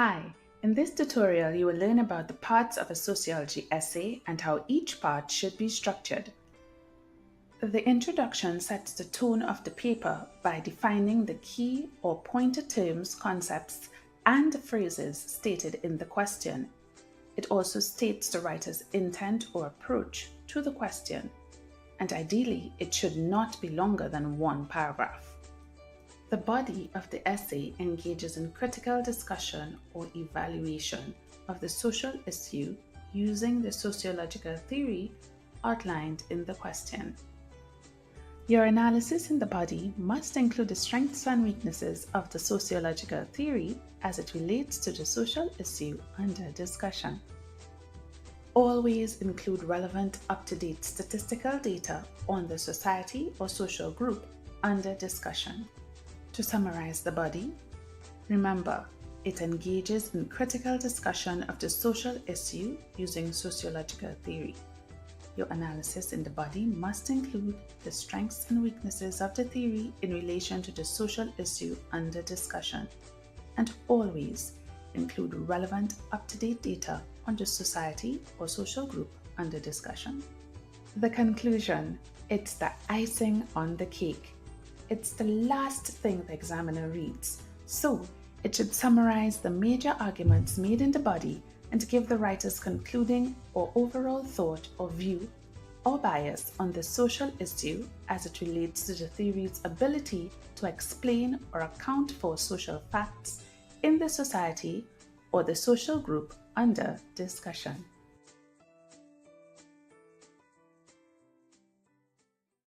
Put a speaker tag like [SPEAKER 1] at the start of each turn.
[SPEAKER 1] Hi, in this tutorial you will learn about the parts of a sociology essay and how each part should be structured. The introduction sets the tone of the paper by defining the key or pointer terms, concepts, and phrases stated in the question. It also states the writer's intent or approach to the question, and ideally it should not be longer than one paragraph. The body of the essay engages in critical discussion or evaluation of the social issue using the sociological theory outlined in the question. Your analysis in the body must include the strengths and weaknesses of the sociological theory as it relates to the social issue under discussion. Always include relevant, up-to-date statistical data on the society or social group under discussion. To summarize the body, remember, it engages in critical discussion of the social issue using sociological theory. Your analysis in the body must include the strengths and weaknesses of the theory in relation to the social issue under discussion, and always include relevant, up-to-date data on the society or social group under discussion. The conclusion, it's the icing on the cake. It's the last thing the examiner reads, so it should summarize the major arguments made in the body and give the writer's concluding or overall thought or view or bias on the social issue as it relates to the theory's ability to explain or account for social facts in the society or the social group under discussion.